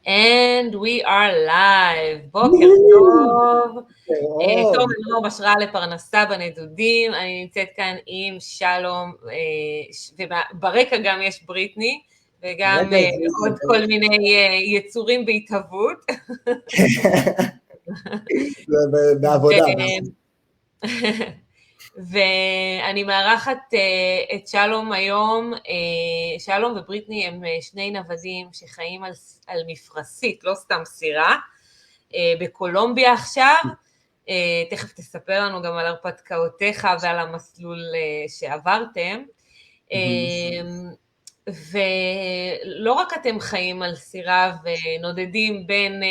And we are live, בוקר טוב. טוב, אני לא משרה לפרנסה בנדודים, אני נמצאת כאן עם שלום, וברקע גם יש בריטני, וגם עוד כל מיני יצורים בהתהוות. בעבודה. ואני מארחת את שלום היום. שלום ובריטני הם שני נוודים שחיים על מפרסית, לא סתם סירה, בקולומביה עכשיו. תכף תספר לנו גם על הרפתקאותיך ועל המסלול שעברתם. ולא רק אתם חיים על סירה ונודדים בין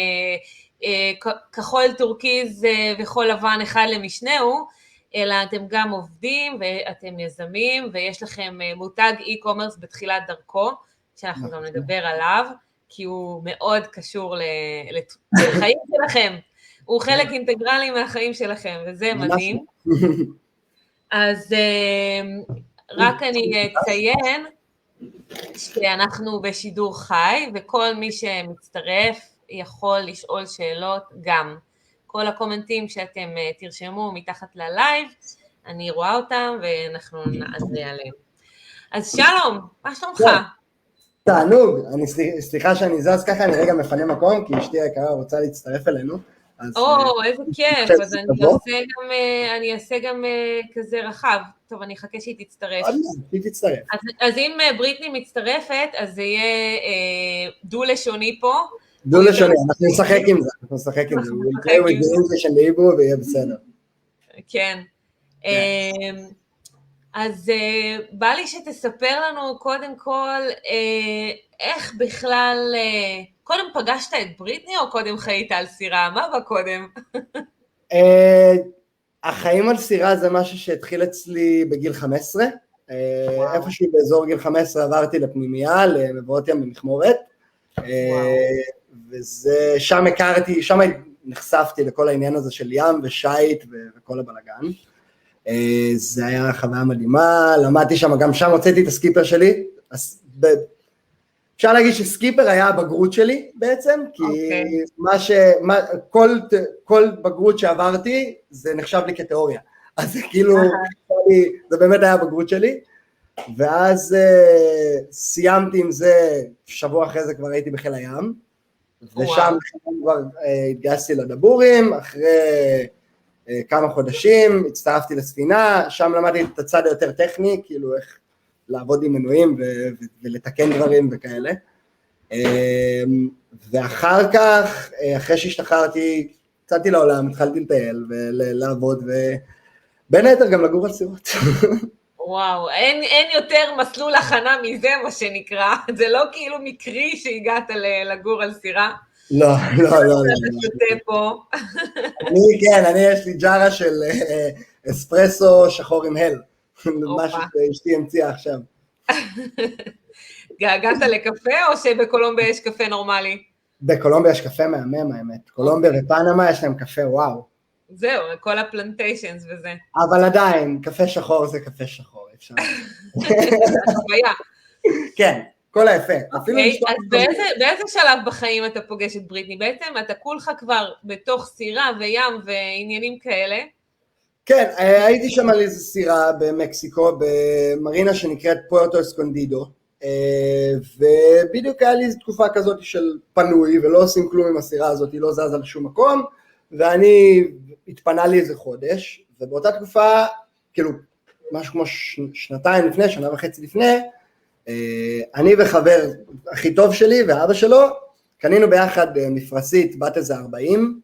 כחול טורקיז וחול לבן אחד למשנהו, אלא אתם גם עובדים ואתם יזמים, ויש לכם מותג e-commerce בתחילת דרכו, שאנחנו גם נדבר עליו, כי הוא מאוד קשור לחיים שלכם. הוא חלק אינטגרלי מהחיים שלכם, וזה מדהים. אז רק אני אציין שאנחנו בשידור חי, וכל מי שמצטרף יכול לשאול שאלות גם. כל הקומנטים שאתם תרשמו מתחת ללייב, אני רואה אותם ואנחנו נענה עליהם. אז שלום, מה שלומך? תענוג, סליחה שאני זז ככה, אני רגע מפנה מקום, כי אשתי היקרה רוצה להצטרף אלינו. איזה כיף, אז אני אעשה גם כזה רחב. טוב, אני אחכה שהיא תצטרף. היא תצטרף. אז אם בריטני מצטרפת, אז זה יהיה דו-לשוני פה. דו-לשוני, אנחנו נשחק עם זה, אנחנו נשחק עם זה. We'll play with the English and the Hebrew ויהיה בסדר. כן. אז בא לי שתספר לנו קודם כל, איך בכלל, קודם פגשת את בריטני או קודם חיית על סירה? מה בא קודם? החיים על סירה זה משהו שהתחיל אצלי בגיל 15, איפשהו באזור גיל 15 עברתי לפנימייה, למבואות ים במכמורת, וזה, שם הכרתי, שם נחשפתי לכל העניין הזה של ים ושייט וכל הבלגן. זה היה חוויה מדהימה, למדתי שם, גם שם הוצאתי את הסקיפר שלי, אפשר להגיד שסקיפר היה הבגרות שלי בעצם, כי כל בגרות שעברתי, זה נחשב לי כתיאוריה, אז כאילו, זה באמת היה הבגרות שלי, ואז סיימתי עם זה, שבוע אחרי זה כבר הייתי בחיל הים, ושם כבר התגייסתי לדבורים, אחרי כמה חודשים, הצטרפתי לספינה, שם למדתי את הצד היותר טכני, כאילו איך לעבוד עם מנועים ולתקן דברים וכאלה. ואחר כך, אחרי שהשתחררתי, יצאתי לעולם, התחלתי לטייל ולעבוד, ובין היתר גם לגור על סירות. וואו, אין יותר מסלול הכנה מזה, מה שנקרא, זה לא כאילו מקרי שהגעת לגור על סירה. לא. אני יש לי ג'ארה של אספרסו שחור עם הל, משהו שאשתי המציאה עכשיו. געגעת לקפה או שבקולומביה יש קפה נורמלי? בקולומביה יש קפה מהמם האמת, קולומביה ופנמה יש להם קפה וואו. זהו, כל הפלנטיישנס וזה. אבל עדיין, קפה שחור זה קפה שחור, אפשר. חוויה. כן. כל היפה. אז באיזה שלב בחיים אתה פוגש את בריטני? בעצם אתה כולך כבר בתוך סירה וים ועניינים כאלה? כן, הייתי שם על איזו סירה במקסיקו, במרינה שנקראת פוארטו אסקונדידו, ובדיוק היה לי איזו תקופה כזאת של פנוי, ולא עושים כלום עם הסירה הזאת, היא לא זזה לשום מקום, ואני התפנה לי איזה חודש, ובאותה תקופה, כאילו, משהו כמו שנתיים לפני, שנה וחצי לפני, אני וחבר הכי טוב שלי ואבא שלו, קנינו ביחד מפרסית בת איזה 40,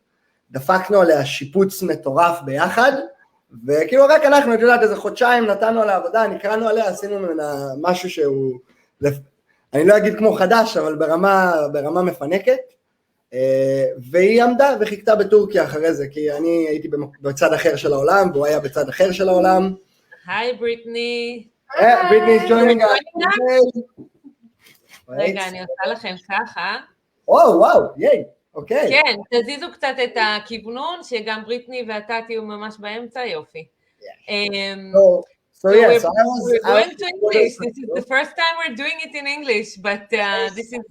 דפקנו עליה שיפוץ מטורף ביחד, וכאילו רק אנחנו, את יודעת, איזה חודשיים נתנו עליה עבודה, נקראנו עליה, עשינו ממנה משהו שהוא, אני לא אגיד כמו חדש, אבל ברמה מפנקת, והיא עמדה וחיכתה בטורקיה אחרי זה, כי אני הייתי בצד אחר של העולם, והוא היה בצד אחר של העולם. היי בריטני. בריטני is joining us. רגע, אני עושה לכם ככה. וואו, ייי, אוקיי. כן, תזיזו קצת את הכיוונון, שגם בריטני ואתה תהיו ממש באמצע, יופי. So So So yeah, we're, so I was. we're I going was to English. This is the first time we're doing it in English, but this is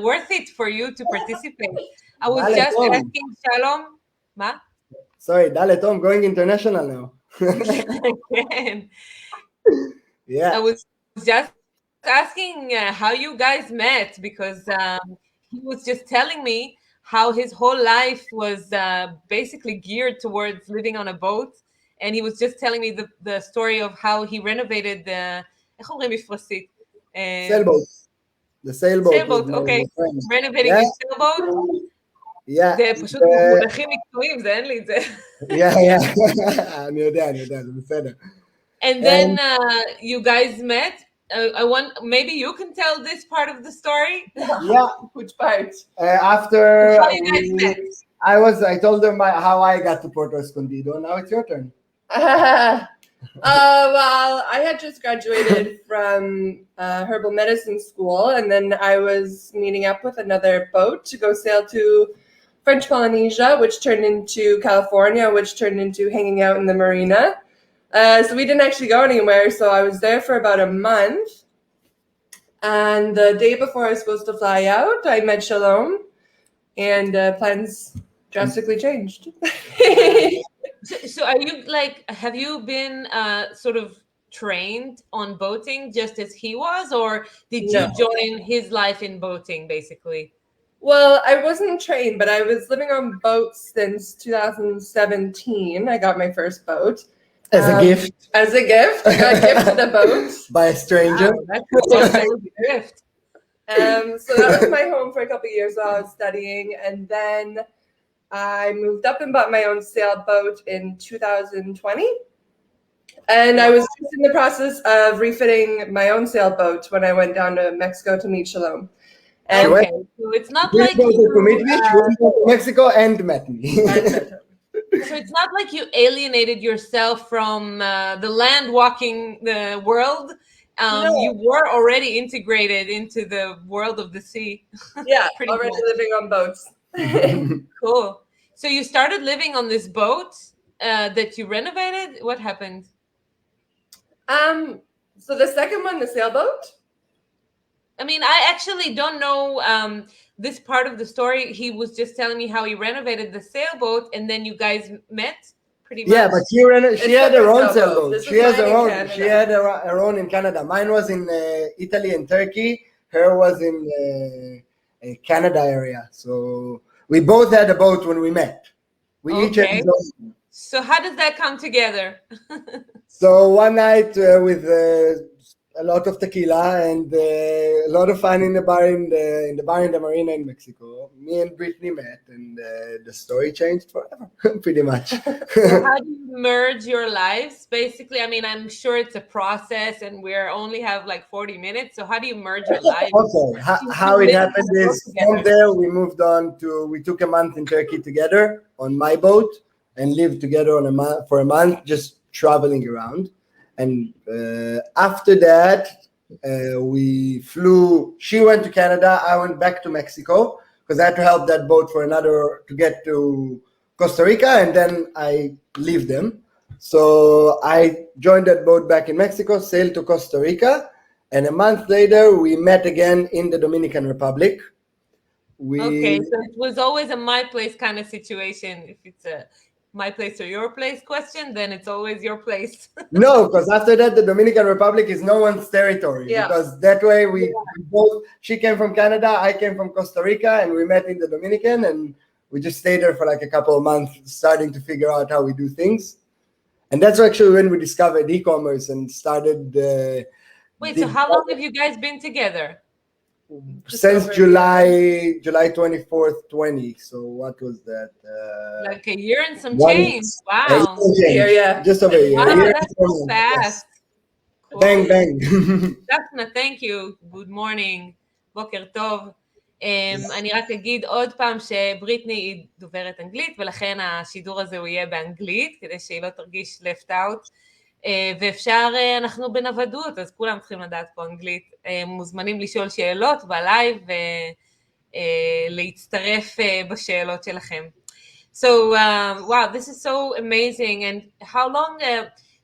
worth it for you to participate. I was Dale, just Tom. asking Shalom. Ma? Sorry, Dale Tom, going international now. Again. Yeah. I was just asking how you guys met because he was just telling me how his whole life was basically geared towards living on a boat, and he was just telling me the story of how he renovated the איך אומרים מפרשית? Sailboat. The sailboat with sailboat, okay. my friend. Renovating Yeah. his sailboat. Yeah. זה פשוט מונחים מקצועיים, זה אין לי את זה. Yeah. אני יודע, זה בסדר. And then you guys met. I want maybe you can tell this part of the story. Yeah. Which part? After How you guys met? I told them how I got to Puerto Escondido. Now it's your turn. Well, I had just graduated from herbal medicine school, and then I was meeting up with another boat to go sail to French Polynesia, which turned into California, which turned into hanging out in the marina. So we didn't actually go anywhere. So I was there for about a month. And the day before I was supposed to fly out, I met Shalom, and plans drastically changed. So are you like, have you been sort of trained on boating just as he was, or did you No. join his life in boating basically? Well, I wasn't trained, but I was living on boats since 2017. I got my first boat. As a gift. As a gift. I got gifted a boat. By a stranger. Wow, that's a gift. So that was my home for a couple of years while I was studying. And then I moved up and bought my own sailboat in 2020. And I was just in the process of refitting my own sailboat when I went down to Mexico to meet Shalom. And Okay, so it's not She like went to meet me, she went to Mexico and met me. so it's not like you alienated yourself from the land walking the world. No. You were already integrated into the world of the sea. yeah, Pretty already much. living on boats. Cool. So you started living on this boat that you renovated. What happened? So the second one, the sailboat. I mean, I actually don't know this part of the story. He was just telling me how he renovated the sailboat, and then you guys met. Pretty much. Yeah, but she had her own sailboat. This She was has her mine in own. Canada. She had her own in Canada. Mine was in Italy and Turkey. Her was in Canada area. So we both had a boat when we met. We each had Okay. his own. So how does that come together? So one night with a lot of tequila and a lot of fun in the bar in the marina in Mexico, me and Brittany met, and the story changed forever, pretty much. So how do you merge your lives? Basically, I mean, I'm sure it's a process, and we only have like 40 minutes. So how do you merge your lives? Okay, how it happened is from there we took a month in Turkey together on my boat and lived together for a month, just traveling around. And after that, we flew. She went to Canada. I went back to Mexico because I had to help that boat to get to Costa Rica, and then I leave them. So I joined that boat back in Mexico, sailed to Costa Rica, and a month later we met again in the Dominican Republic. Okay, so it was always a my place kind of situation. If it's a my place or your place question, then it's always your place. No, because after that, the Dominican Republic is no one's territory. Yeah. Because that way we both, she came from Canada, I came from Costa Rica, and we met in the Dominican, and we just stayed there for like a couple of months, starting to figure out how we do things. And that's actually when we discovered e-commerce and started. Wait, so how long have you guys been together? Since July 24th, 20. So what was that? Like a year and some 1 change. Wow. Yeah. Just over a year. Wow, A year that's and so 4 months, fast. yes. Cool. Bang, bang. דפנה, thank you. Good morning. בוקר טוב. אני רק אגיד עוד פעם שבריטני היא דוברת אנגלית, ולכן השידור הזה הוא יהיה באנגלית, כדי שהיא לא תרגיש left out. ואפשר, אנחנו בנוודות, אז כולם צריכים לדעת פה אנגלית. מוזמנים לשאול שאלות בלייב ולהצטרף בשאלות שלכם. So, wow, this is so amazing. And how long,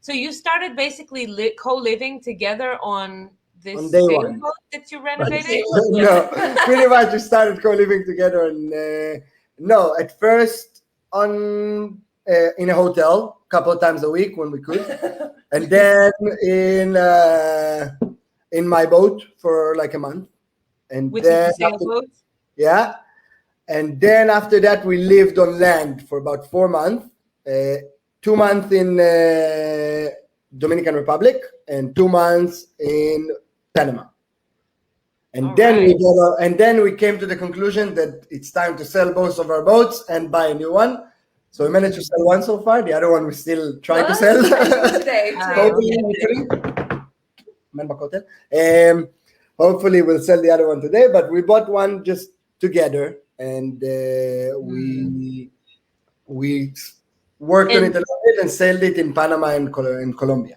So you started basically co-living together on this On day one. sailboat that you renovated? No, pretty much we started co-living together, and no, at first on in a hotel, a couple of times a week when we could, and then in my boat for like a month, and Which is then the sailboat? yeah, and then after that we lived on land for about 4 months, 2 months in Dominican Republic and 2 months in Panama. And All then right. we came to the conclusion that it's time to sell both of our boats and buy a new one. So we managed to sell one so far. The other one we still try to sell. Today. Hopefully we'll sell the other one today. But we bought one just together, and we worked on it a little bit and sold it in Panama and Colombia.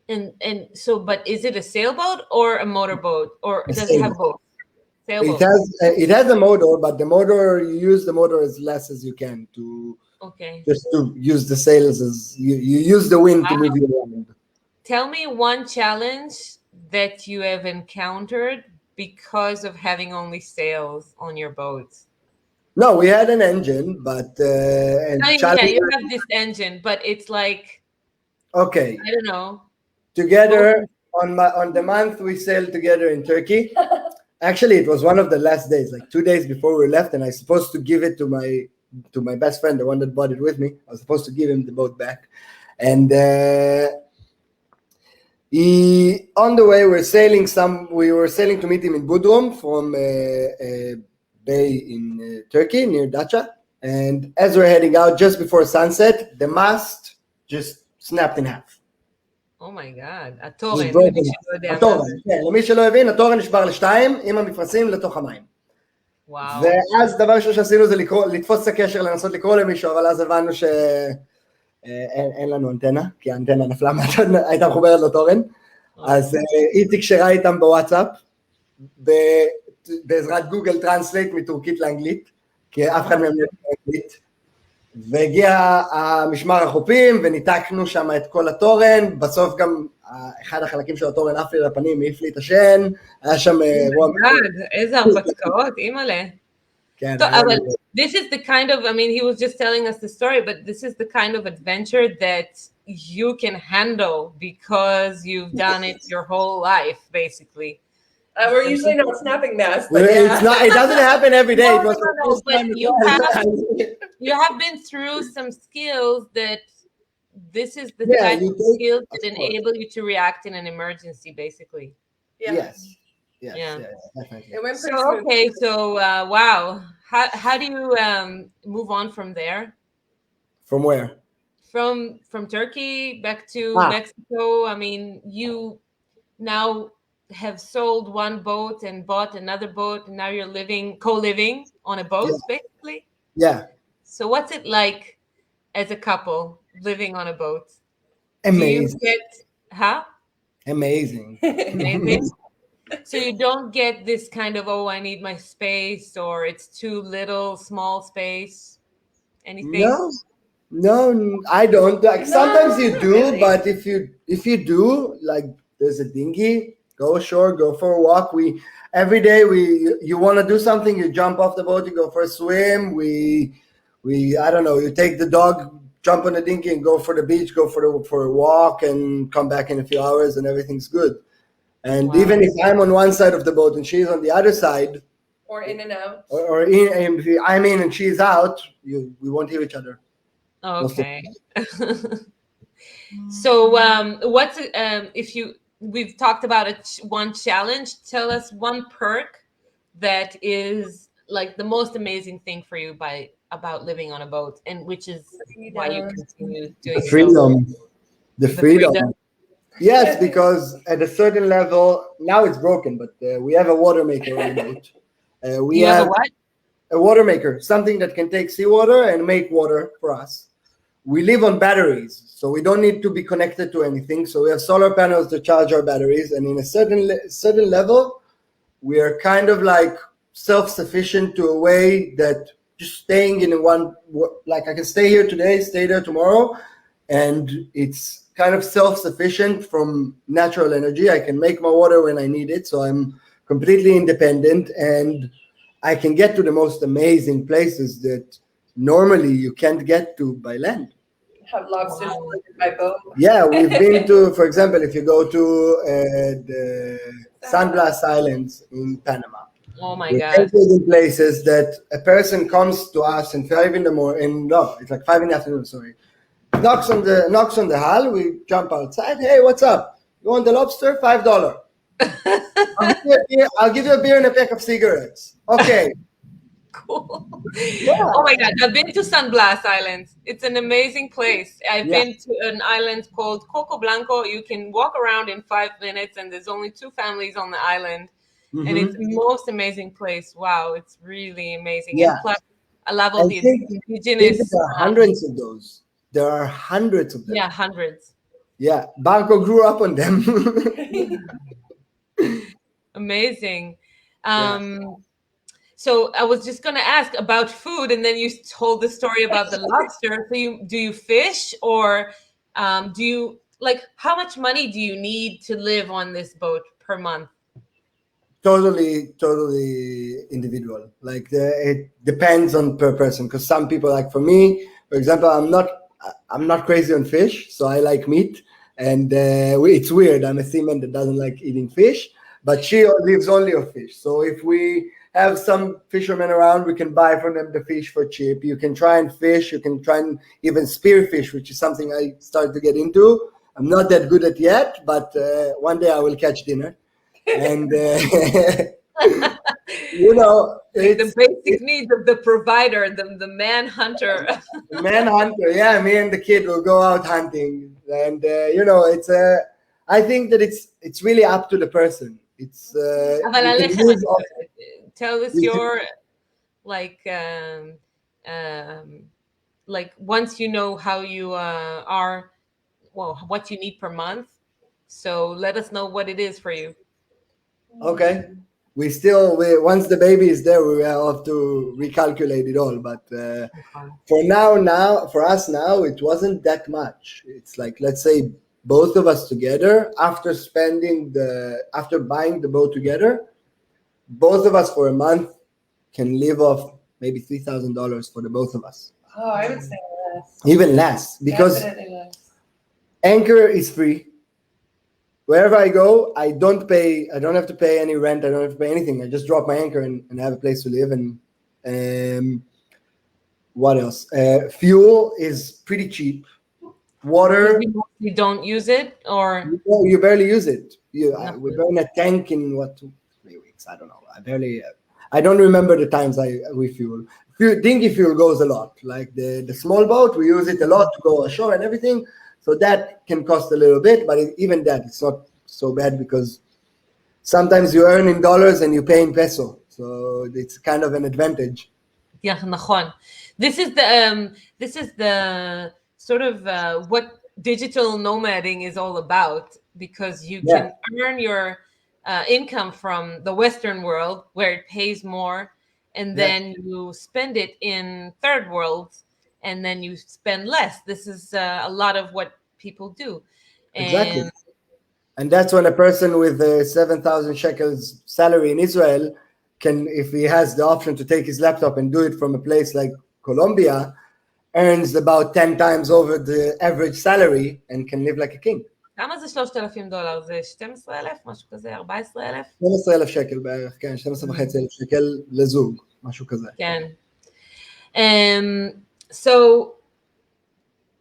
And so, but is it a sailboat or a motorboat, or A does it have sailboat. both? Sailboat. It has a motor, but the motor, you use the motor as less as you can to just to use the sails as you use the wind to move you around. Tell me one challenge that you have encountered because of having only sails on your boat. No, we had an engine, but you have this engine, but it's like, okay, I don't know. Together on the month we sailed together in Turkey. Actually, it was one of the last days, like 2 days before we left, and I was supposed to give it to my best friend, the one that bought it with me. I was supposed to give him the boat back, and on the way we were sailing to meet him in Bodrum from a bay in Turkey near Dacia. And as we're heading out, just before sunset, the mast just snapped in half. Oh my God, התורן, למי שלא הבין, התורן נשבר לשתיים עם המפרשים לתוך המים. וואו. ואז דבר ראשון שעשינו זה לתפוס את הקשר, לנסות לקרוא למישהו, אבל אז הבנו שאין לנו אנטנה, כי האנטנה נפלה, הייתה מחוברת לתורן. אז איציק שראה איתם בוואטסאפ, בעזרת גוגל טרנסלייט מטורקית לאנגלית, כי אף אחד מהם לא יודע אנגלית. והגיע המשמר החופים וניתקנו שם את כל התורן, בסוף גם אחד החלקים של התורן עף לי לפנים, העיף לי את השן, היה שם אירוע... איזה הרפתקאות, אימא'לה. כן. אבל this is the kind of, I mean, he was just telling us the story, but this is the kind of adventure that you can handle because you've done it your whole life, basically. We're usually not snapping masts. But it doesn't happen every day. No, but you have been through some skills that this is the type of skills that enable you to react in an emergency, basically. Yes, definitely. It went pretty smooth. Okay, so wow, how do you move on from there? From where? From Turkey back to Mexico. I mean, you now have sold one boat and bought another boat, and now you're co-living on a boat, basically. Yeah. So what's it like as a couple living on a boat? Amazing. Amazing. So you don't get this kind of, oh, I need my space, or it's too little, small space, anything? No, I don't. Like sometimes you do, really? But if you do, like there's a dinghy, go ashore, go for a walk. Every day you want to do something, you jump off the boat, you go for a swim. I don't know, you take the dog, jump on the dinghy and go for the beach, go for a walk and come back in a few hours and everything's good. And even if I'm on one side of the boat and she's on the other side, or in and out, or if I'm in and she's out, we won't hear each other. Okay. So what's we've talked about one challenge. Tell us one perk that is like the most amazing thing for you about living on a boat, and which is why you continue doing the freedom. The freedom. Yes, because at a certain level, now it's broken, but we have a water maker on the boat. We have what? A water maker, something that can take seawater and make water for us. We live on batteries, so we don't need to be connected to anything. So we have solar panels to charge our batteries, and in a certain level, we are kind of like self-sufficient to a way that just staying in one, like I can stay here today, stay there tomorrow, and it's kind of self-sufficient from natural energy. I can make my water when I need it, so I'm completely independent, and I can get to the most amazing places that normally you can't get to by land. Have lobsters by boat. Yeah, we've been to, for example, if you go to the San Blas Islands in Panama, Oh my we're God. entered in places that a person comes to us in 5 in the morning, no, it's like 5 in the afternoon, sorry, knocks on the hull, we jump outside, hey, what's up? You want the lobster? $5. I'll give you a beer and a pack of cigarettes. Okay. Cool. Yeah. Oh my God, I've been to San Blas Islands. It's an amazing place. I've Yeah. been to an island called Coco Blanco. You can walk around in 5 minutes and there's only 2 families on the island. And it's the most amazing place. Wow, it's really amazing. Yeah. And plus, I love all I the think indigenous. there are hundreds of those. There are hundreds of them. Yeah, hundreds. Yeah, Banco grew up on them. Amazing. So I was just going to ask about food, and then you told the story about the lobster. So do you fish, or do you, like, how much money do you need to live on this boat per month? Totally individual. Like it depends on per person. Because some people, like for me, for example, I'm not crazy on fish, so I like meat. And it's weird. I'm a seaman that doesn't like eating fish, but she lives only on fish. So if we have some fishermen around, we can buy from them the fish for cheap. You can try and fish. You can try and even spear fish, which is something I started to get into. I'm not that good at yet, but one day I will catch dinner. And you know, The basic needs of the provider, the man hunter. manhunter. Yeah, me and the kid will go out hunting, and you know, I think that it's really up to the person. It's אבל you can עליכם, use all- tell us you your, like once you know how you are, well, what you need per month. So let us know what it is for you. Okay. We once the baby is there, we will have to recalculate it all. But for us now, it wasn't that much. It's like, let's say both of us together, after buying the boat together, both of us for a month can live off maybe $3,000 for the both of us. Oh, I would say less. Even less, because Definitely less. anchor is free. Wherever I go, I don't have to pay any rent. I don't have to pay anything. I just drop my anchor and have a place to live. And what else? Fuel is pretty cheap. Water, You don't use it, or you barely use it. We burn a tank in 3 weeks. I don't know. I don't remember the times we fuel. Dinghy fuel goes a lot. Like the small boat, we use it a lot to go ashore and everything. So that can cost a little bit, but even that, it's not so bad because sometimes you earn in dollars and you pay in peso. So it's kind of an advantage. Yeah, נכון. This is the sort of what digital nomading is all about, because you can earn your income from the Western world where it pays more, and then you spend it in third world, and then you spend less. This is a lot of what people do. Exactly. And that's when a person with 7,000 shekels salary in Israel can, if he has the option to take his laptop and do it from a place like Colombia, earns about 10 times over the average salary and can live like a king. כמה זה $3,000? זה 12,000? משהו כזה? 14,000? 12,000 שקל בערך, כן, 12,500 שקל לזוג, משהו כזה. כן. So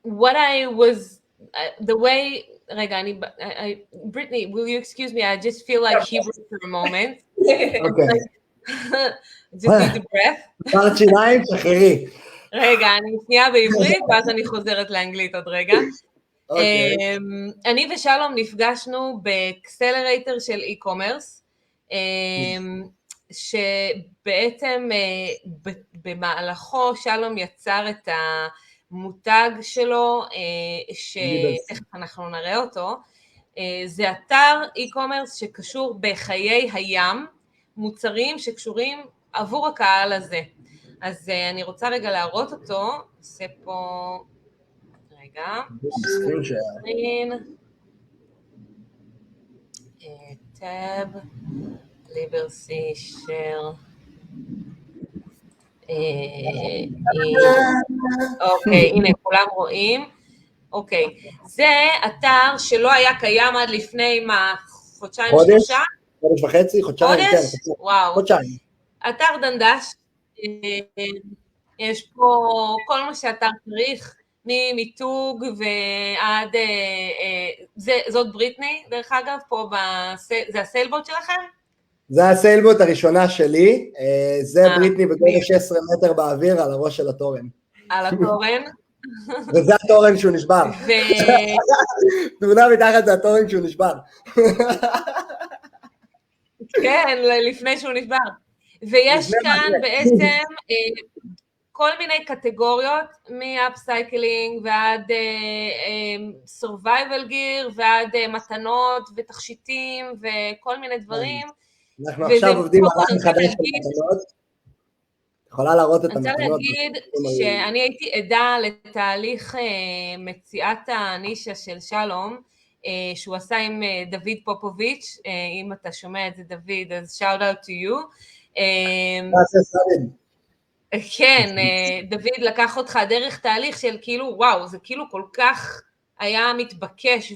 what I was, the way, רגע, Brittany, will you excuse me? I just feel like Hebrew for a moment. Okay. Just need a breath. פרט שיניים, שחררי. רגע, אני שנייה בעברית, ואז אני חוזרת לאנגלית עוד רגע. אני ושלום נפגשנו באקסלרייטר של e-commerce, שבעצם במהלכו שלום יצר את המותג שלו, שתכף אנחנו נראה אותו. זה אתר e-commerce שקשור בחיי הים, מוצרים שקשורים עבור הקהל הזה. אז אני רוצה רגע להראות אותו, עושה פה, רגע. סקרין שייר. סקרין. טאב. ליברסי שייר. אוקיי, הנה, כולם רואים. אוקיי, זה אתר שלא היה קיים עד לפני מה, חודשיים, שלושה? חודש וחצי, חודשיים, כן. וואו. חודשיים. אתר דנדש, יש פה כל מה שאתר צריך, ממיתוג ועד, זאת בריטני, דרך אגב, פה, זה הסיילבוט שלכם? זה הסיילבוט הראשונה שלי, זה בריטני בגודל 16 מטר באוויר על הראש של התורן. על התורן. וזה התורן שהוא נשבר. תמונה מתחת זה התורן שהוא נשבר. כן, לפני שהוא נשבר. ויש כאן בעצם כל מיני קטגוריות, מאפסייקלינג ועד survival gear ועד מתנות ותכשיטים וכל מיני דברים. אנחנו עכשיו עובדים על עין חדש של מתנות. יכולה להראות את המתנות. אני רוצה להגיד שאני הייתי עדה לתהליך מציאת הנישה של שלום, שהוא עשה עם דוד פופוביץ', אם אתה שומע את זה דוד, אז shout out to you. כן, דוד לקח אותך דרך תהליך של כאילו, וואו, זה כאילו כל כך היה מתבקש,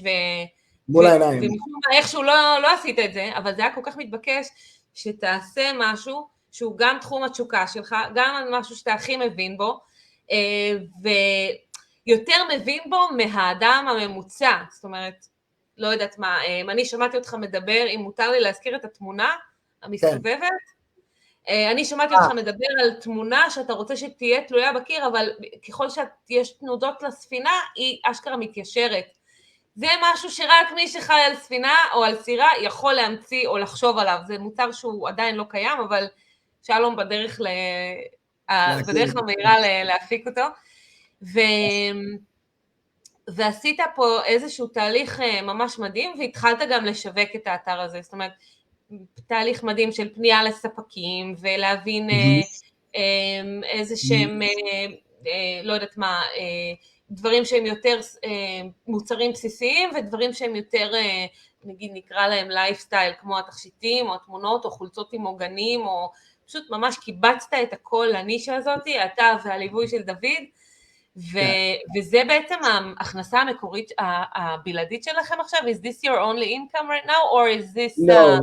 מול העיניים. ומשום מה איכשהו לא עשית את זה, אבל זה היה כל כך מתבקש, שתעשה משהו, שהוא גם תחום התשוקה שלך, גם משהו שאתה הכי מבין בו, ויותר מבין בו מהאדם הממוצע, זאת אומרת, לא יודעת מה, אני שמעתי אותך מדבר, אם מותר לי להזכיר את התמונה המסתובבת, אני שמעתי אותך מדבר על תמונה שאתה רוצה שתהיה תלויה בקיר, אבל ככל שיש תנודות לספינה, היא אשכרה מתיישרת. זה משהו שרק מי שחי על ספינה או על סירה יכול להמציא או לחשוב עליו, זה מוצר שהוא עדיין לא קיים, אבל שלום בדרך המהירה להפיק אותו, ועשית פה איזשהו תהליך ממש מדהים, והתחלת גם לשווק את האתר הזה, זאת אומרת, תהליך מדהים של פנייה לספקים, ולהבין איזה שהם, לא יודעת מה, דברים שהם יותר מוצרים בסיסיים, ודברים שהם יותר, נגיד נקרא להם לייפסטייל, כמו התכשיטים, או התמונות, או חולצות עם עוגנים, או פשוט ממש קיבצת את הכל לנישה הזאת, אתה והליווי של דוד, וזה בעצם ההכנסה המקורית, הבלעדית שלכם עכשיו? Is this your only income right now, or is this... No.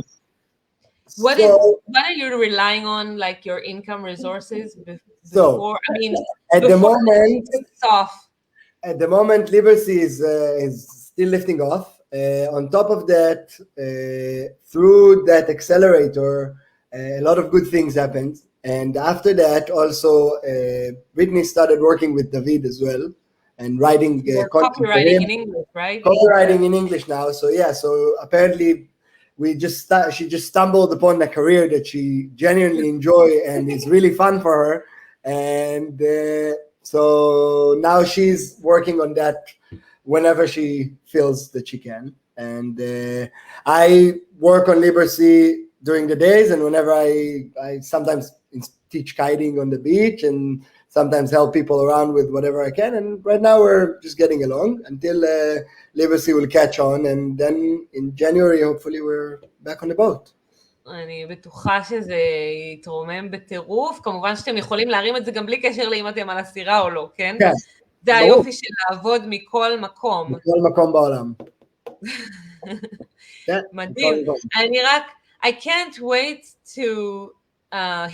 What are you relying on, like your income resources before? I mean, at the moment, it's off. At the moment, Liberty is still lifting off. On top of that, through that accelerator, a lot of good things happened. And after that, also, Whitney started working with David as well and writing copywriting in English, right? Copywriting in English now. So yeah, so apparently she just stumbled upon a career that she genuinely enjoy and is really fun for her. And so now she's working on that whenever she feels that she can. And I work on Liberty during the days, and whenever I sometimes teach kiting on the beach and sometimes help people around with whatever I can. And right now we're just getting along until Liberty will catch on. And then in January, hopefully we're back on the boat. אני בטוחה שזה יתרומם בטירוף, כמובן שאתם יכולים להרים את זה גם בלי קשר לאם אתם על הסירה או לא, כן? כן. זה היופי של לעבוד מכל מקום. מכל מקום בעולם. מדהים. אני רק, I can't wait to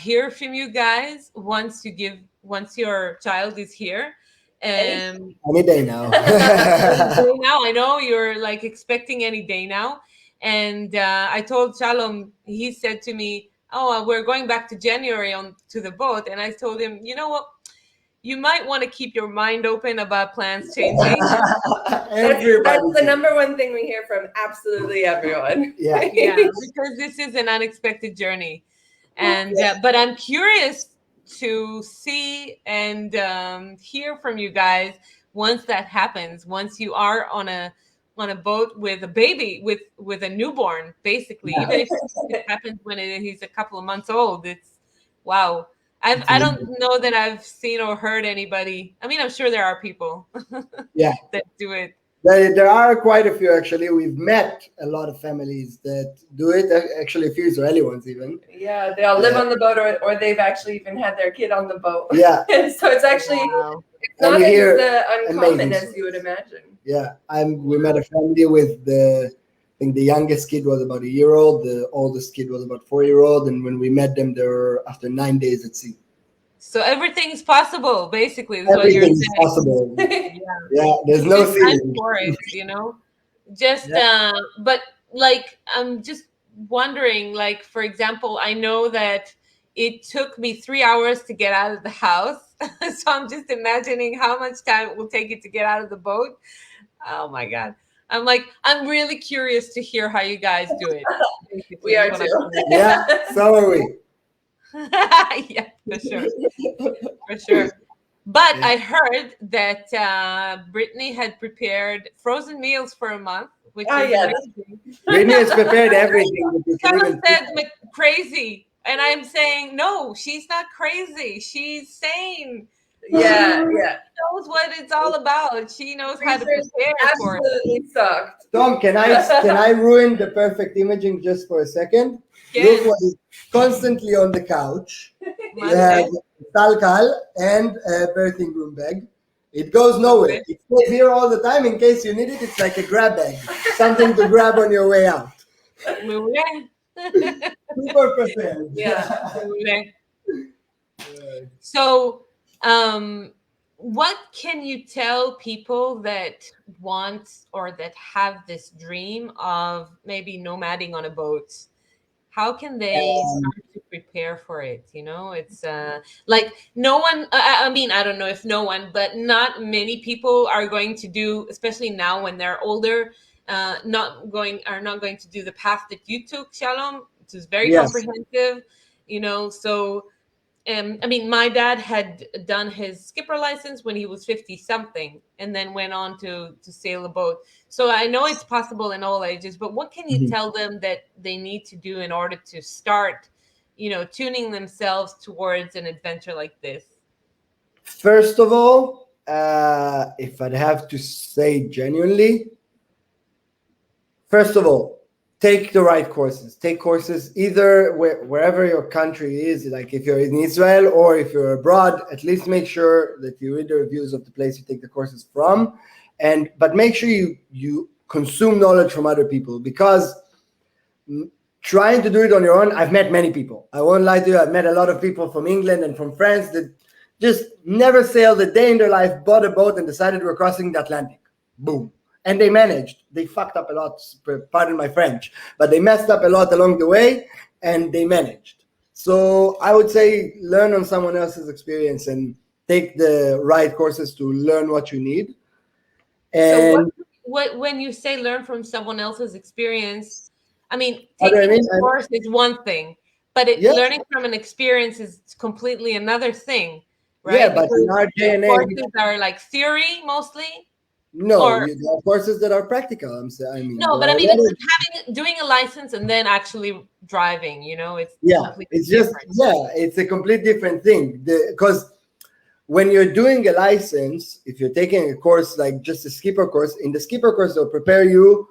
hear from you guys once your child is here. Any day now. I know you're like expecting any day now. And I told Shalom, he said to me, oh, we're going back to January to the boat. And I told him, you know what? You might want to keep your mind open about plans changing. That's the number one thing we hear from absolutely everyone. Yeah. Because this is an unexpected journey. And but I'm curious to see and hear from you guys once that happens, once you are on a boat with a baby, with a newborn, basically. Even if it happens when he's a couple of months old, it's wow. I don't know that I've seen or heard anybody. I mean, I'm sure there are people Yeah. that do it. There are quite a few, actually. We've met a lot of families that do it, actually a few Israeli ones even. Yeah, they all live on the boat, or they've actually even had their kid on the boat. Yeah. So it's actually Wow. it's not And you hear as uncommon amazing as you would imagine. Yeah, we met a family with I think the youngest kid was about a year old, the oldest kid was about 4-year-old, and when we met them, they were after 9 days at sea. So everything's possible, basically, is what you're Everything is saying. possible. Yeah. Yeah, there's no Just time ceiling. for it, you know? Just, Yeah. but like, I'm just wondering, like, for example, I know that it took me 3 hours to get out of the house. So I'm just imagining how much time it will take you to get out of the boat. Oh my God. I'm like, I'm really curious to hear how you guys do it. basically, We are is what I'm too. saying. Yeah, so are we. Yeah, for sure. For sure. But Yeah. I heard that Brittany had prepared frozen meals for a month, which is yeah. amazing. Brittany has prepared everything that you can Someone even said crazy, and I'm saying no, she's not crazy. She's sane. Yeah, She yeah. knows what it's all about. She knows how to Freezer's prepare for it. absolutely sucked. Tom, can I ruin the perfect imaging just for a second? Yes. Look what is constantly on the couch. You have talkal and a birthing room bag. It goes nowhere. It stays here all the time in case you need it. It's like a grab bag, something to grab on your way out. מעולה. Super prepared. Yeah. מעולה. So, what can you tell people that want or that have this dream of maybe nomading on a boat? How can they start to prepare for it? You know, it's like no one, I mean, I don't know if no one, but not many people are going to do, especially now when they're older, are not going to do the path that you took, Shalom, which is very Yes. comprehensive, you know, so I mean, my dad had done his skipper license when he was 50 something and then went on to sail a boat. So I know it's possible in all ages, but what can you tell them that they need to do in order to start, you know, tuning themselves towards an adventure like this? First of all, if I'd have to say genuinely, first of all, take the right courses. Take courses either wherever your country is, like if you're in Israel or if you're abroad, at least make sure that you read the reviews of the place you take the courses from. But make sure you consume knowledge from other people, because trying to do it on your own, I've met many people. I won't lie to you, I've met a lot of people from England and from France that just never sailed a day in their life, bought a boat and decided we're crossing the Atlantic. Boom. And they managed. They fucked up a lot, pardon my French, but they messed up a lot along the way, and they managed. So I would say learn on someone else's experience and take the right courses to learn what you need. And so when you say learn from someone else's experience, I mean, What do I taking mean? a course is one thing, but Yes. learning from an experience is completely another thing, right? Yeah, but in Because our day and age, courses are like theory mostly. no, Or- there are courses that are practical. I mean, No, but there I are mean, a lot it's of- like doing a license and then actually driving. You know, it's yeah, completely it's just different. it's a complete different thing. Because when you're doing a license, if you're taking a course like just a skipper course, in the skipper course they'll prepare you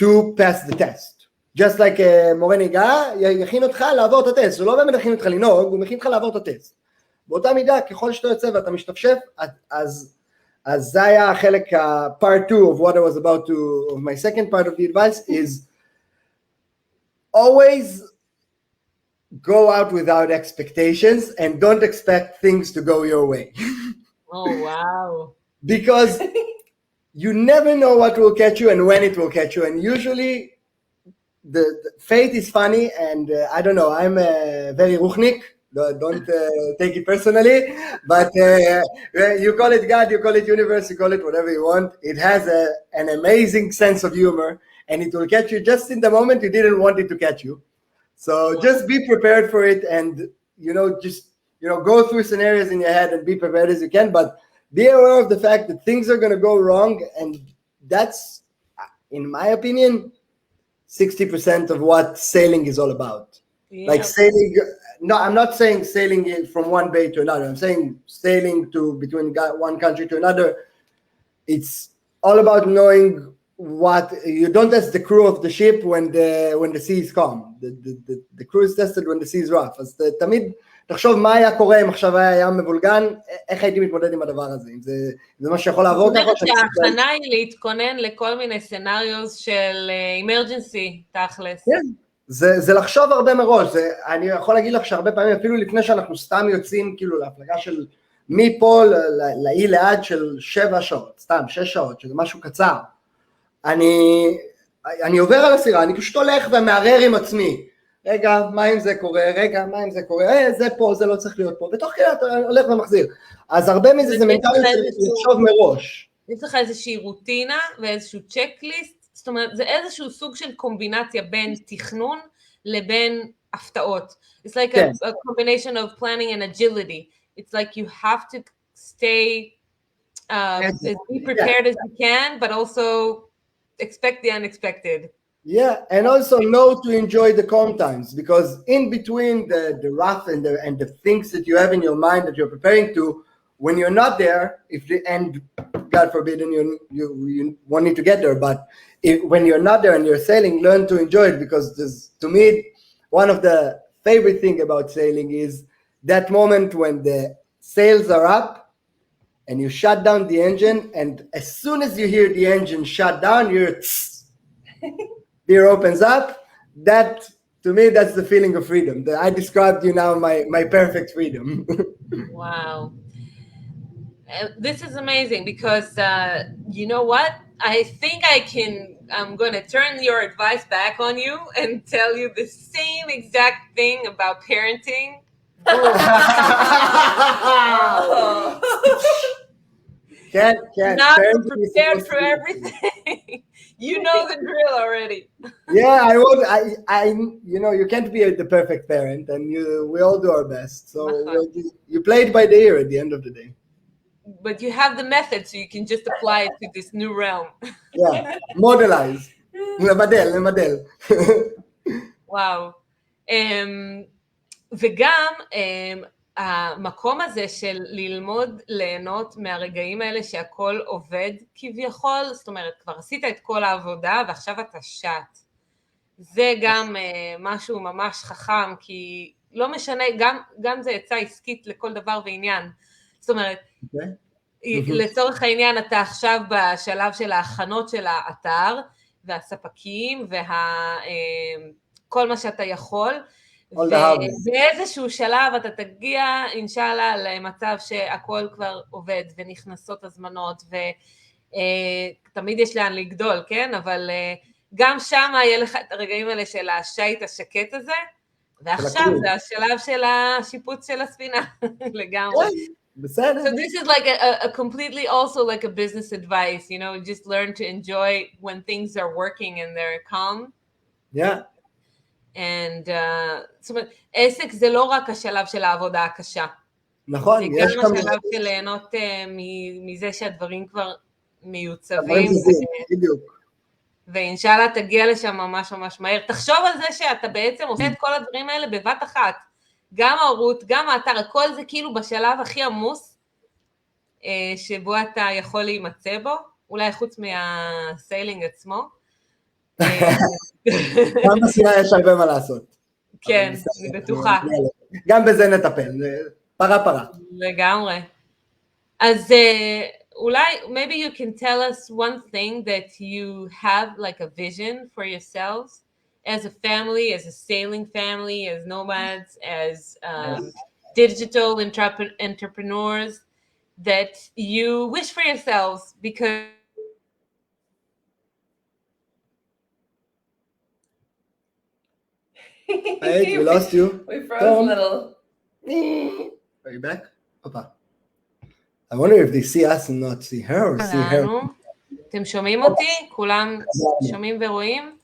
to pass the test. Just like מורה נהיגה יכין אותך לעבור את הטסט, הוא לא באמת יכין אותך לנהוג, הוא מכין אותך לעבור את הטסט. באותה מידה, ככל שאתה יוצא ואתה משתפשף, אז זה היה החלק, part 2 of what I was about to, of my second part of the advice is always go out without expectations and don't expect things to go your way. Oh wow! Because you never know what will catch you and when it will catch you, and usually the fate is funny, and I don't know, I'm very ruchnik. Don't take it personally, but you call it God, you call it universe, you call it whatever you want. It has an amazing sense of humor, and it will catch you just in the moment you didn't want it to catch you. So just be prepared for it, and just go through scenarios in your head and be prepared as you can. But be aware of the fact that things are going to go wrong, and that's, in my opinion, 60% of what sailing is all about. Yeah. Like sailing, no, I'm not saying sailing from one bay to another. I'm saying sailing between one country to another. It's all about knowing what you don't test the crew of the ship when the sea is calm. The crew is tested when the sea is rough. אז תמיד תחשוב מה היה קורה אם עכשיו היה מבולגן, איך הייתי מתמודד עם הדבר הזה, אם זה מה שיכול לעבור ככה. זאת אומרת שההכנה היא להתכונן לכל מיני סצנריוז של אמרג'נסי, תכלס. זה לחשוב הרבה מראש, אני יכול להגיד לך שהרבה פעמים, אפילו לפני שאנחנו סתם יוצאים כאילו להפלגה של מפה לאי ליד של 7 שעות, סתם 6 שעות, שזה משהו קצר, אני עובר על הסירה, אני פשוט הולך ומערער עם עצמי, רגע, מה אם זה קורה, רגע, מה אם זה קורה, זה פה, זה לא צריך להיות פה, ותוך כדי אתה הולך ומחזיר, אז הרבה מזה זה מנטליות לחשוב מראש. יש לך איזושהי רוטינה ואיזשהו צ'קליסט, זאת אומרת, זה איזשהו סוג של קומבינציה בין תכנון לבין הפתעות. It's like a combination of planning and agility. It's like you have to stay as be prepared as you can, but also expect the unexpected. Yeah, and also know to enjoy the calm times, because in between the rough and the things that you have in your mind that you're preparing to, when you're not there, and God forbid, and you won't need to get there, but when you're not there and you're sailing, learn to enjoy it, because to me, one of the favorite thing about sailing is that moment when the sails are up and you shut down the engine, and as soon as you hear the engine shut down, your beer opens up. That, to me, that's the feeling of freedom. I described you now my perfect freedom. Wow. This is amazing because you know what? I think I'm going to turn your advice back on you and tell you the same exact thing about parenting. Can't. Not prepared for everything. You know the drill already. Yeah, I you can't be the perfect parent, and we all do our best. So you play it by the ear at the end of the day. But you have the method, so you can just apply it to this new realm. Yeah, modelize. למדל. וואו. וגם המקום הזה של ללמוד ליהנות מהרגעים האלה שהכל עובד כביכול, זאת אומרת, כבר עשית את כל העבודה ועכשיו אתה שט. זה גם משהו ממש חכם, כי לא משנה, גם זה יצא עסקית לכל דבר ועניין. זאת אומרת, לצורך העניין אתה עכשיו בשלב של ההכנות של האתר והספקים וכל מה שאתה יכול, ובאיזשהו שלב אתה תגיע אינשאללה למצב שהכל כבר עובד ונכנסות הזמנות ותמיד יש לאן לגדול, כן? אבל גם שם יהיה לך את הרגעים האלה של השייט השקט הזה, ועכשיו זה השלב של השיפוץ של הספינה לגמרי. So this is like a completely also like a business advice, just learn to enjoy when things are working and they're calm. Yeah. And זאת אומרת, עסק זה לא רק השלב של העבודה הקשה. נכון. זה גם השלב של ליהנות מזה שהדברים כבר מיוצבים. בדיוק. ואינשאללה תגיע לשם ממש ממש מהר. תחשוב על זה שאתה בעצם עושה את כל הדברים האלה בבת אחת. גם ההורות, גם האתר, הכל זה כאילו בשלב הכי עמוס, שבו אתה יכול להימצא בו, אולי חוץ מהסיילינג עצמו. גם בסירה יש הרבה מה לעשות. כן, אני בטוחה. גם בזה נטפל, פרה. לגמרי. אז אולי, maybe you can tell us one thing that you have like a vision for yourselves, as a family, as a sailing family, as nomads, as digital entrepreneurs, that you wish for yourselves, because Hey, we lost you. We froze a little. Are you back? Opa. I wonder if they see us and not see her or see her. אתם שומעים אותי? כולם שומעים ורואים?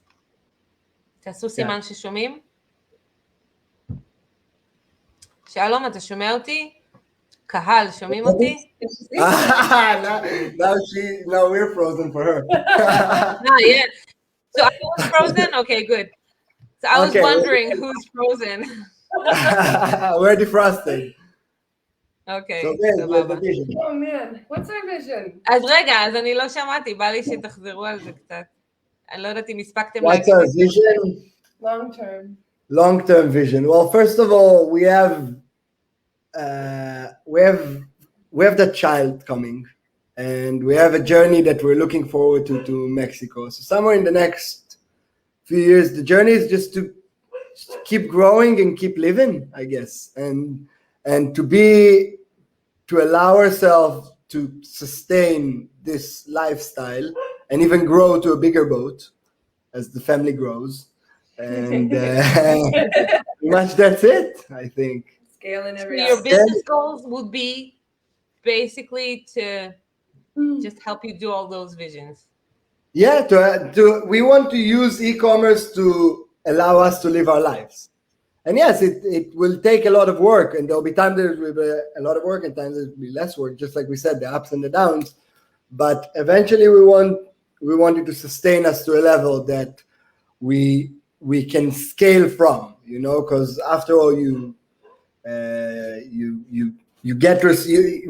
תעשו סימן ששומעים. שלום, אתה שומע אותי? קהל, שומעים אותי? Now we're frozen for her. Yeah. So I was frozen? Okay, good. So I was wondering who's frozen. We're defrosted. אוקיי, So then, we have סבבה. the vision. Oh man, what's our vision? אז רגע, אז אני לא שמעתי, בא לי שתחזרו על זה קצת. אני לא יודעת אם הספקתם What's להגיד our את זה. vision? Long term. Long-term vision. Well, first of all, we have that child coming, and we have a journey that we're looking forward to Mexico. So somewhere in the next few years, the journey is just to keep growing and keep living, I guess, and to allow ourselves to sustain this lifestyle and even grow to a bigger boat as the family grows. And pretty much that's it, I think. Scaling So every your aspect. business goals would be basically to just help you do all those visions. Yeah, we want to use e-commerce to allow us to live our lives. And yes, it will take a lot of work, and there'll be times there will be a lot of work and times there will be less work, just like we said, the ups and the downs. But eventually we want it to sustain us to a level that we can scale from, because after all,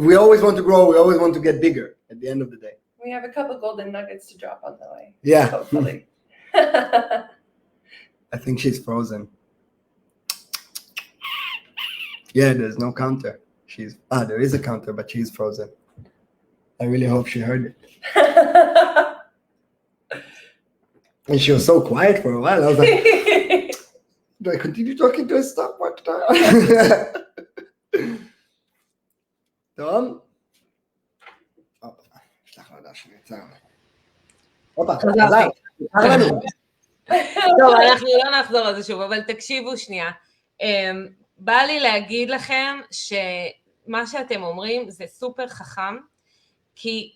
we always want to grow, we always want to get bigger at the end of the day. We have a couple golden nuggets to drop on the way. Yeah. Hopefully. I think she's frozen. Yeah, there's no counter. There is a counter, but she's frozen. I really hope she heard it. And she was so quiet for a while. I was like, do I continue talking to a stopwatch? טוב. שלח לו דש, נעצר. הופה, חזר לנו. טוב, אנחנו לא נחזור על זה שוב, אבל תקשיבו שנייה. בא לי להגיד לכם שמה שאתם אומרים זה סופר חכם, כי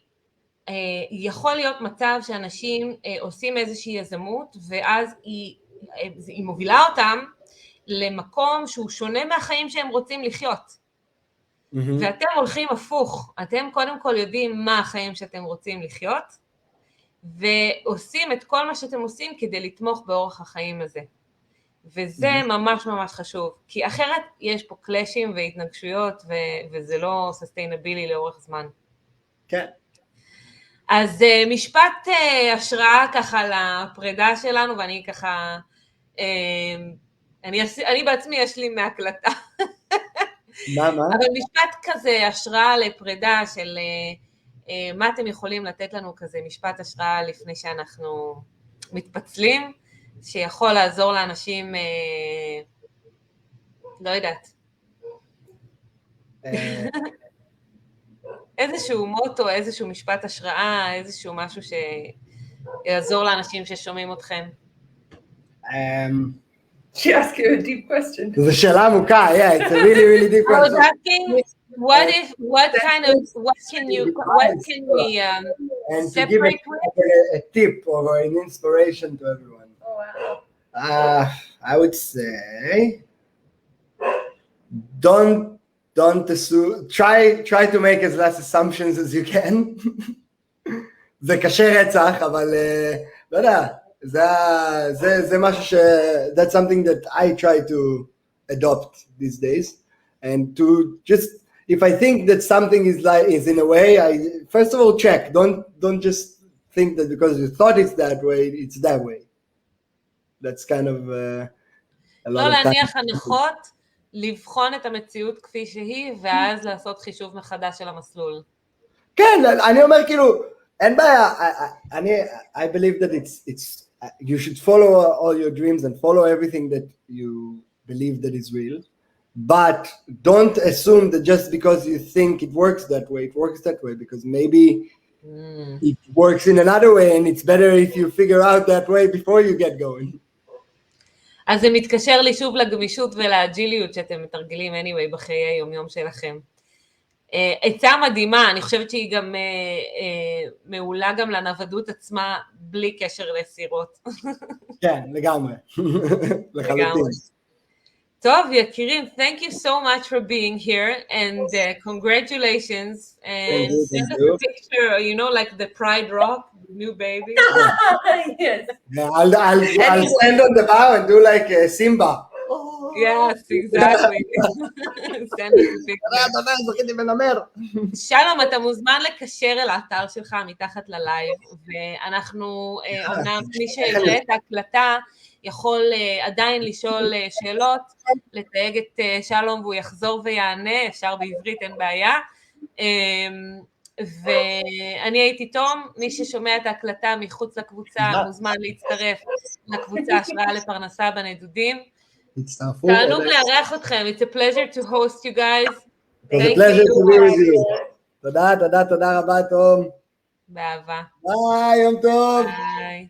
יכול להיות מצב שאנשים עושים איזושהי יזמות, ואז היא מובילה אותם למקום שהוא שונה מהחיים שהם רוצים לחיות. ואתם הולכים הפוך, אתם קודם כל יודעים מה החיים שאתם רוצים לחיות, ועושים את כל מה שאתם עושים כדי לתמוך באורח החיים הזה. וזה ממש ממש חשוב, כי אחרת יש פה קלאשים והתנגשויות, וזה לא סוסטיינבילי לאורך זמן. כן. אז משפט השראה ככה לפרידה שלנו, ואני ככה, אני בעצמי יש לי מהקלטה. מה? אבל משפט כזה השראה לפרידה של מה אתם יכולים לתת לנו כזה משפט השראה לפני שאנחנו מתפצלים, שיכול לעזור לאנשים, לא יודעת. איזשהו מוטו, איזשהו משפט השראה, איזשהו משהו שיעזור לאנשים ששומעים אתכם. She asked you a deep question. זו שאלה עמוקה, yeah, it's a really, really deep I was question. asking, what can we And to give a tip or an inspiration to everyone. Oh, wow. I would say, don't assume, try to make as less assumptions as you can. זה קשה רצח, אבל לא יודע, זה משהו ש... That's something that I try to adopt these days. And to just, if I think that something is in a way, I first of all check. Don't just think that because you thought it's that way, it's that way. That's kind of a lot of time. לא להניח הנחות, לבחון את המציאות כפי שהיא, ואז לעשות חישוב מחדש של המסלול. כן, אני אומר כאילו, אין בעיה, I believe that it's you should follow all your dreams and follow everything that you believe that is real, but don't assume that just because you think it works that way, it works that way, because maybe it works in another way, and it's better if you figure out that way before you get going. אז זה מתקשר לי שוב לגמישות ולאג'יליות שאתם מתרגלים anyway בחיי היום-יום שלכם. עצה מדהימה, אני חושבת שהיא גם מעולה גם לנוודות עצמה, בלי קשר לסירות. כן, לגמרי. לחלוטין. טוב, יקירים, thank you so much for being here, and congratulations, and send us a picture, you know, like the Pride Rock, new baby. Yes. Yeah, I'll stand on the bow and do like Simba. Yes, exactly. Send us a picture. תודה, זכיתי בנמר. שלום, אתה מוזמן לקשר אל האתר שלך מתחת ללייב, ואנחנו, אומנם מי שיראה את ההקלטה, יכול עדיין לשאול שאלות, לתייג את שלום והוא יחזור ויענה, אפשר בעברית, אין בעיה. ואני הייתי תום, מי ששומע את ההקלטה מחוץ לקבוצה מוזמן להצטרף לקבוצה השראה לפרנסה בנדודים. הצטרפו. תענוג לארח אתכם, it's a pleasure to host you guys. It was a pleasure to be with you. תודה רבה תום. באהבה. ביי, יום טוב. ביי.